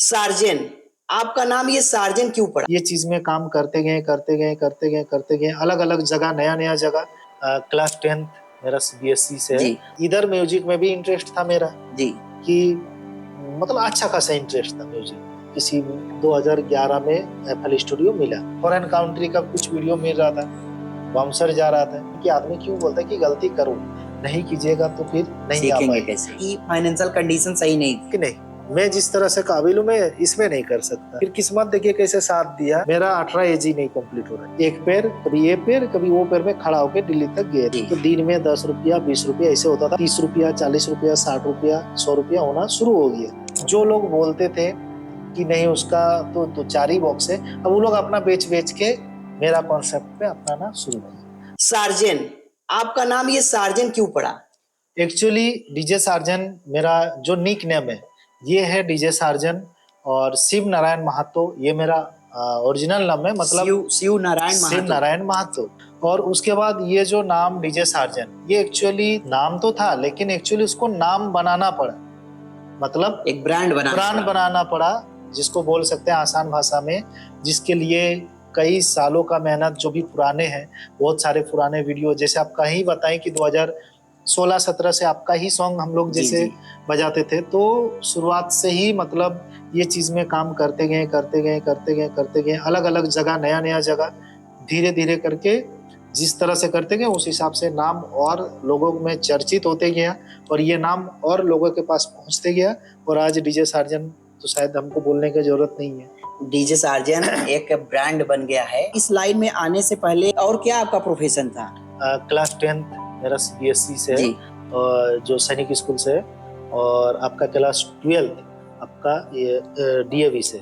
Surgeon, आपका नाम ये सार्जन क्यों पड़ा? ये चीज में काम करते गए अलग अलग जगह नया नया जगह। क्लास 10th मेरा सीबीएसई से है। जी। इधर म्यूजिक में भी इंटरेस्ट था मेरा जी। कि मतलब अच्छा खासा इंटरेस्ट था म्यूजिक। किसी 2011 में एफएल स्टूडियो मिला, फॉरेन कंट्री का कुछ वीडियो मिल रहा था, बाउंसर जा रहा था कि आदमी क्यों बोलता है कि गलती करो, नहीं कीजिएगा तो फिर नहीं आ सीखेंगे पाएगा कैसे कि फाइनेंशियल कंडीशन सही नहीं थी। कि नहीं, मैं जिस तरह से काबिल हूँ मैं इसमें नहीं कर सकता। फिर किस्मत देखिए कैसे साथ दिया, मेरा 18 एज ही नहीं कंप्लीट हो रहा है। एक पैर कभी ये पैर कभी वो पैर में खड़ा होकर दिल्ली तक गए। तो दिन में 10 रुपया 20 रुपया ऐसे होता था, 30 रुपया 40 रुपया 60 रुपया 100 रुपया होना शुरू हो गया। जो लोग बोलते थे कि नहीं उसका तो 2-4 ही बॉक्स है, अब वो लोग अपना बेच बेच के मेरा कॉन्सेप्ट पे अपनाना शुरू किया। सार्जन, आपका नाम ये सार्जन क्यों पड़ा? एक्चुअली डीजे सार्जन मेरा जो निक नेम है ये है डीजे सार्जन, और शिव नारायण महातो ये मेरा ओरिजिनल नाम है, मतलब शिव नारायण महातो। और उसके बाद ये जो नाम डीजे सार्जन ये एक्चुअली नाम तो था, लेकिन एक्चुअली उसको नाम बनाना पड़ा, मतलब एक ब्रांड बनाना पड़ा, जिसको बोल सकते हैं आसान भाषा में, जिसके लिए कई सालों का मेहनत, जो भी पुराने हैं बहुत सारे पुराने वीडियो, जैसे आप कहीं बताएं कि 2016-17 से आपका ही सॉन्ग हम लोग जैसे बजाते थे, तो शुरुआत से ही मतलब ये चीज में काम करते गए अलग अलग जगह नया नया जगह, धीरे धीरे करके जिस तरह से करते गए उस हिसाब से नाम और लोगों में चर्चित होते गया, और ये नाम और लोगों के पास पहुंचते गया, और आज डीजे सार्जन तो शायद हमको बोलने की जरूरत नहीं है। डीजे सार्जन एक ब्रांड बन गया है। इस लाइन में आने से पहले और क्या आपका प्रोफेशन था? क्लास 10th मेरा सीबीएसई से है, और जो सैनिक स्कूल से है, और आपका क्लास 12th आपका ये डीएवी से,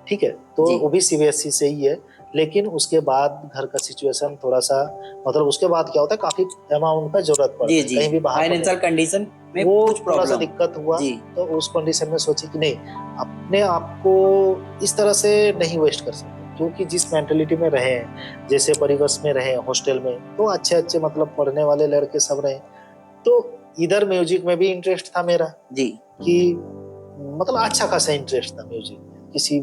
ठीक है, तो वो भी सीबीएसई से ही है। लेकिन उसके बाद घर का सिचुएशन थोड़ा सा, मतलब उसके बाद क्या होता है काफी अमाउंट का जरूरत पड़ता है, कहीं भी बाहर फाइनेंशियल कंडीशन में वो कुछ थोड़ा सा प्रॉब्लम दिक्कत हुआ, तो उस कंडीशन में सोची कि नहीं अपने आप को इस तरह से नहीं वेस्ट कर सकते, क्योंकि जिस मेंटेलिटी में रहे हैं, जैसे परिवेश में रहे हॉस्टल में, तो अच्छे अच्छे मतलब पढ़ने वाले लड़के सब रहे, तो इधर म्यूजिक में भी इंटरेस्ट था मेरा कि मतलब अच्छा खासा इंटरेस्ट था म्यूजिक में। किसी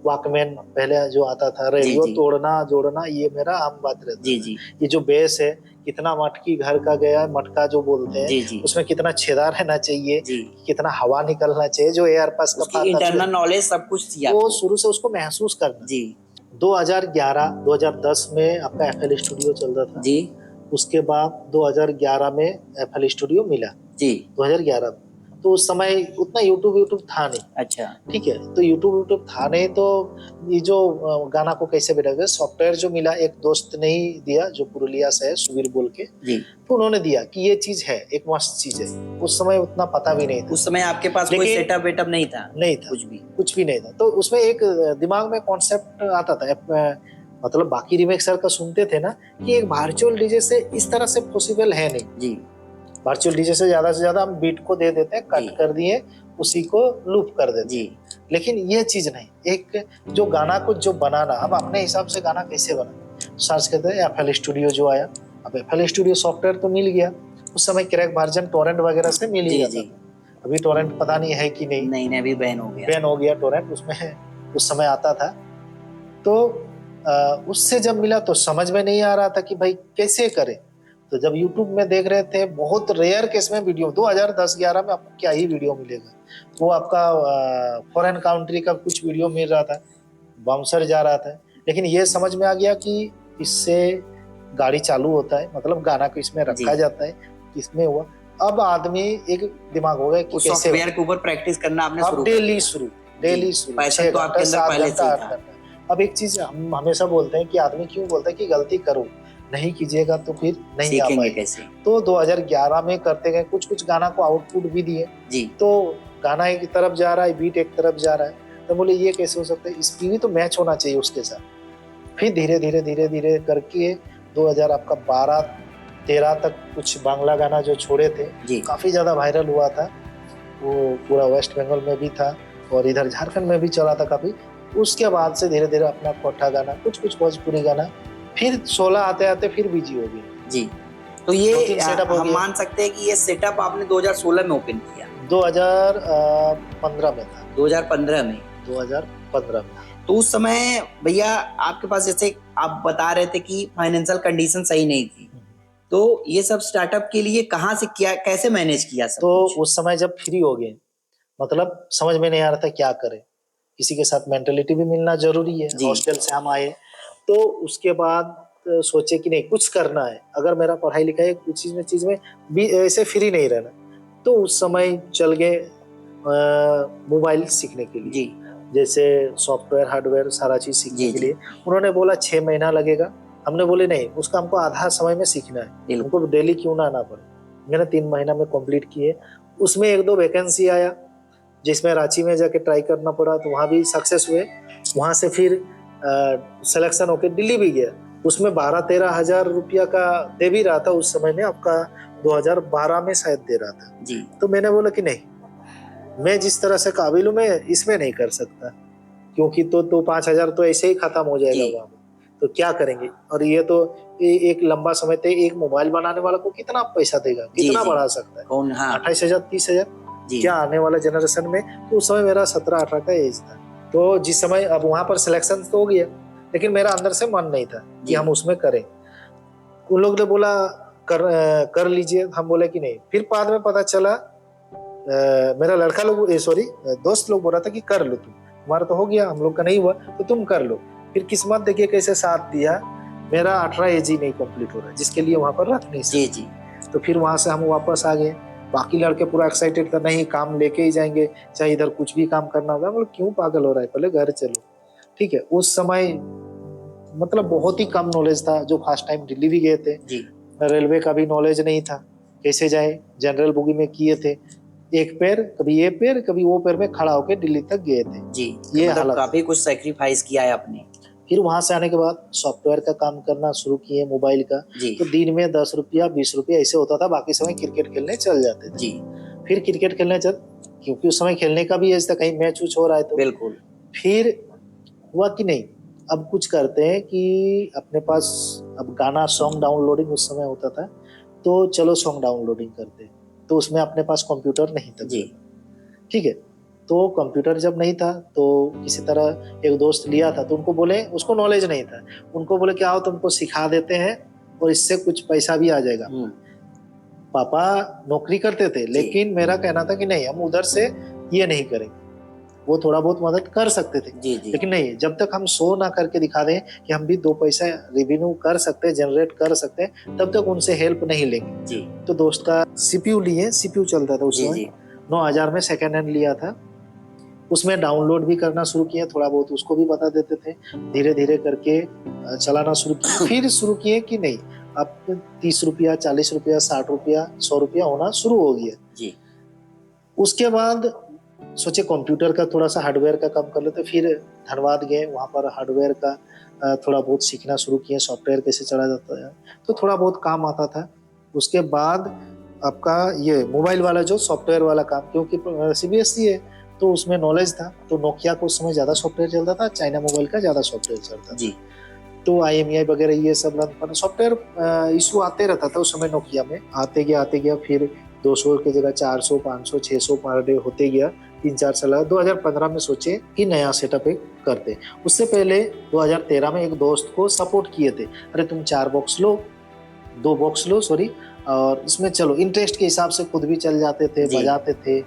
वॉकमैन पहले जो आता था, रेडियो तोड़ना जोड़ना ये मेरा आम बात रहती है। ये जो बेस है कितना मटकी घर का गया, मटका जो बोलते हैं, उसमें कितना छेदा रहना चाहिए, कितना हवा निकलना चाहिए, जो एयर पास का इंटरनल नॉलेज सब कुछ थी, वो शुरू से उसको महसूस करना। 2011-2010 में आपका एफएल स्टूडियो चलता था उसके बाद 2011 में एफएल स्टूडियो मिला 2011 में, तो उस समय उतना यूट्यूब था नहीं। अच्छा, ठीक है, तो यूट्यूब था नहीं, तो ये जो गाना को कैसे बेटा सॉफ्टवेयर जो मिला, एक दोस्त ने ही दिया जो पुरुलिया से है, सुवीर बोल के, तो उन्होंने दिया कि ये चीज है, एक मस्त चीज है। उस समय उतना पता भी नहीं था, उस समय आपके पास कोई सेटअप वेटअप नहीं था, कुछ भी नहीं था। तो उसमें एक दिमाग में कॉन्सेप्ट आता था, मतलब बाकी रिमिक्सर का सुनते थे ना कि एक वर्चुअल डीजे से इस तरह से पॉसिबल है नहीं। वर्चुअल डीजे से ज्यादा हम बीट को दे देते हैं, कट कर दिए, उसी को लूप कर देते हैं, लेकिन ये चीज नहीं, एक जो गाना को जो बनाना, अब अपने हिसाब से गाना कैसे बना, सर्च करते हैं एफएल स्टूडियो जो आया। अब एफएल स्टूडियो सॉफ्टवेयर तो मिल गया, उस समय क्रैक वर्जन टोरेंट वगैरह से मिल ही जाता था। अभी टोरेंट पता नहीं है कि नहीं, अभी बैन हो गया टोरेंट, उसमें उस समय आता था। तो उससे जब मिला तो समझ में नहीं आ रहा था कि भाई कैसे करें, तो जब YouTube में देख रहे थे, बहुत रेयर केस में वीडियो 2010-11 में आपको क्या ही वीडियो मिलेगा, वो आपका फॉरेन कंट्री का कुछ वीडियो मिल रहा था, बाउंसर जा रहा था, लेकिन ये समझ में आ गया कि इससे गाड़ी चालू होता है, मतलब गाना को इसमें रखा जाता है, इसमें हुआ। अब आदमी एक दिमाग हो गया कि कैसे सॉफ्टवेयर के ऊपर प्रैक्टिस करना आपने शुरू, डेली शुरू 6 घंटे 7 घंटा 8 घंटा। अब एक चीज हम हमेशा बोलते हैं कि आदमी क्यों बोलता है कि गलती करो, नहीं कीजिएगा तो फिर नहीं आ पाएगा कैसे। तो 2011 में करते गए, कुछ गाना को आउटपुट भी दिए, तो गाना एक तरफ जा रहा है, बीट एक तरफ जा रहा है, तो बोले ये कैसे हो सकता है, इसकी भी तो मैच होना चाहिए उसके साथ। फिर धीरे धीरे करके 2000 आपका 12-13 तक कुछ बांग्ला गाना जो छोड़े थे काफी ज्यादा वायरल हुआ था, वो पूरा वेस्ट बंगाल में भी था और इधर झारखंड में भी चला था काफी। उसके बाद से धीरे धीरे अपना कोठा गाना, कुछ भोजपुरी गाना, फिर 16 आते आते फिर बिजी हो गए। तो ये हम मान सकते हैं कि ये सेटअप आपने 2016 में ओपन किया। 2015 में था। 2015 में? 2015 में। तो उस समय भैया आपके पास, जैसे आप बता रहे थे कि फाइनेंशियल कंडीशन सही नहीं थी, तो ये सब स्टार्टअप के लिए कहाँ से किया, कैसे मैनेज किया सब तो कुछ? उस समय जब फ्री हो गए, मतलब समझ में नहीं आ रहा था क्या करें, किसी के साथ मेंटलिटी भी मिलना जरूरी है। हॉस्टल से हम आए, तो उसके बाद सोचे कि नहीं कुछ करना है, अगर मेरा पढ़ाई लिखाई कुछ चीज में भी ऐसे फ्री नहीं रहना। तो उस समय चल गए मोबाइल सीखने के लिए जी। जैसे सॉफ्टवेयर हार्डवेयर सारा चीज सीखने के लिए। उन्होंने बोला 6 महीना लगेगा, हमने बोले नहीं, उसका हमको आधा समय में सीखना है, हमको डेली क्यों ना आना पड़े। मैंने 3 महीना में कंप्लीट किए। उसमें 1-2 वैकेंसी आया जिसमें रांची में जाके ट्राई करना पड़ा, तो वहाँ भी सक्सेस हुए। वहाँ से फिर सिलेक्शन होकर दिल्ली भी गया, उसमें 12-13 हजार रुपया का दे भी रहा था उस समय में, आपका 2012 में शायद दे रहा था जी। तो मैंने बोला कि नहीं, मैं जिस तरह से काबिल हूँ मैं इसमें नहीं कर सकता, क्योंकि तो 5 हजार तो ऐसे ही खत्म हो जाएगा वहाँ, तो क्या करेंगे। और ये तो एक लंबा समय तक एक मोबाइल बनाने वाला को कितना पैसा देगा, कितना बढ़ा सकता है, 28 हजार 30 हजार क्या आने वाला जनरेशन में। तो उस समय मेरा 17-18 का एज था। तो जिस समय अब वहां पर सिलेक्शन तो हो गया, लेकिन मेरा अंदर से मन नहीं था कि हम उसमें करें। उन लोग ने बोला कर लीजिए, हम बोले कि नहीं। फिर बाद में पता चला मेरा लड़का लोग दोस्त लोग बोल रहा था कि कर लो तुम, हमारा तो हो गया, हम लोग का नहीं हुआ तो तुम कर लो। फिर किस्मत देखिए कैसे साथ दिया, मेरा 18 एज ही नहीं कंप्लीट हो रहा जिसके लिए वहां पर रख नहीं सकते जी। तो फिर वहां से हम वापस आ गए। बाकी लड़के पूरा एक्साइटेड था, नहीं काम लेके ही जाएंगे, चाहे इधर कुछ भी काम करना होगा। बोले क्यों पागल हो रहा है, पहले घर चलो। ठीक है, उस समय मतलब बहुत ही कम नॉलेज था, जो फर्स्ट टाइम दिल्ली भी गए थे, रेलवे का भी नॉलेज नहीं था, कैसे जाए, जनरल बोगी में किए थे, एक पैर कभी ये पैर कभी वो पैर में खड़ा होकर दिल्ली तक गए थे जी। ये मतलब काफी कुछ सैक्रिफाइस किया है आपने। फिर वहां से आने के बाद सॉफ्टवेयर का काम करना शुरू किए, मोबाइल का। तो दिन में 10 रुपया 20 रुपया ऐसे होता था, बाकी समय क्रिकेट खेलने चल जाते थे जी। फिर क्रिकेट खेलने चल, क्योंकि उस समय खेलने का भी ऐसा कहीं मैच उच हो रहा है तो बिल्कुल। फिर हुआ कि नहीं, अब कुछ करते हैं कि अपने पास अब गाना सॉन्ग डाउनलोडिंग उस समय होता था, तो चलो सॉन्ग डाउनलोडिंग करते हैं। तो उसमें अपने पास कंप्यूटर नहीं था जी। ठीक है, तो कंप्यूटर जब नहीं था तो किसी तरह एक दोस्त लिया था, तो उनको बोले, उसको नॉलेज नहीं था, उनको बोले कि आओ तुमको सिखा देते हैं और इससे कुछ पैसा भी आ जाएगा। पापा नौकरी करते थे, लेकिन मेरा कहना था कि नहीं, हम उधर से ये नहीं करेंगे। वो थोड़ा बहुत मदद कर सकते थे जी। लेकिन नहीं, जब तक हम शो ना करके दिखा दें कि हम भी 2 पैसा रेवेन्यू कर सकते हैं, जनरेट कर सकते हैं, तब तक उनसे हेल्प नहीं लेंगे जी। तो दोस्त का सीपीयू लिए, सीपीयू चलता था उस समय, 9,000 में सेकेंड हैंड लिया था। उसमें डाउनलोड भी करना शुरू किया, थोड़ा बहुत उसको भी बता देते थे, धीरे धीरे करके चलाना शुरू किया। फिर शुरू किए कि नहीं, अब 30 रुपया 40 रुपया 60 रुपया 100 रुपया होना शुरू हो गया जी। उसके बाद सोचे कंप्यूटर का थोड़ा सा हार्डवेयर का काम कर लेते। फिर धनबाद गए, वहाँ पर हार्डवेयर का थोड़ा बहुत सीखना शुरू किया, सॉफ्टवेयर कैसे चला जाता है, तो थोड़ा बहुत काम आता था। उसके बाद आपका ये मोबाइल वाला जो सॉफ्टवेयर वाला काम, क्योंकि CBSE है तो उसमें नॉलेज था, तो नोकिया को उस समय ज़्यादा सॉफ्टवेयर चलता था, चाइना मोबाइल का ज़्यादा सॉफ्टवेयर चलता था जी। तो IMEI वगैरह ये सब सॉफ्टवेयर इशू आते रहता था उस समय नोकिया में, आते गया। फिर 200 की जगह 400 500 600 पर डे होते गया। 3-4 साल 2015 में सोचे कि नया सेटअप एक करते। उससे पहले 2013 में एक दोस्त को सपोर्ट किए थे, अरे तुम 4 बॉक्स लो, 2 बॉक्स लो सॉरी, और इसमें चलो इंटरेस्ट के हिसाब से खुद भी चल जाते थे, बजाते थे,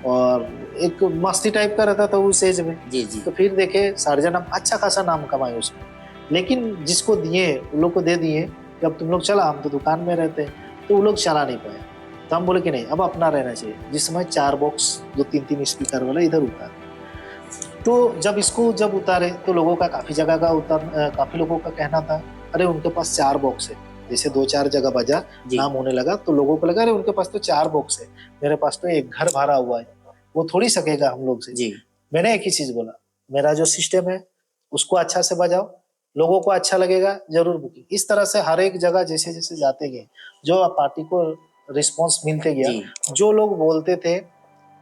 और एक मस्ती टाइप का रहता था उस एज में जी। तो फिर देखे सार्जन अच्छा खासा नाम कमाए उसमें, लेकिन जिसको दिए उन लोग को दे दिए कि अब तुम लोग चला, हम तो दुकान में रहते हैं, तो वो लोग चला नहीं पाए। तो हम बोले कि नहीं, अब अपना रहना चाहिए। जिस समय 4 बॉक्स जो 3-3 स्पीकर वाला इधर उतारे, तो जब उतारे तो लोगों का काफी जगह का काफी लोगों का कहना था, अरे उनके पास 4 बॉक्स है। जैसे 2-4 जगह बजा, नाम होने लगा, तो लोगों को लगा अरे उनके पास तो 4 बॉक्स है, मेरे पास तो एक घर भरा हुआ है, वो थोड़ी सकेगा हम लोग से जी। मैंने एक ही चीज बोला, मेरा जो सिस्टम है उसको अच्छा से बजाओ, लोगों को अच्छा लगेगा जरूर बुकिंग। इस तरह से हर एक जगह जैसे जैसे जाते गए, जो पार्टी को रिस्पॉन्स मिलते गया। जो लोग बोलते थे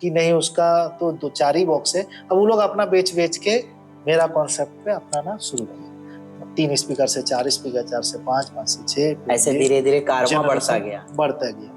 कि नहीं उसका तो 2-4 ही बॉक्स है, अब वो लोग अपना बेच के मेरा कॉन्सेप्ट पे अपनाना शुरू किया। 3 स्पीकर से 4 स्पीकर, 4 से 5, 5 से 6, ऐसे धीरे धीरे कारवां बढ़ता गया।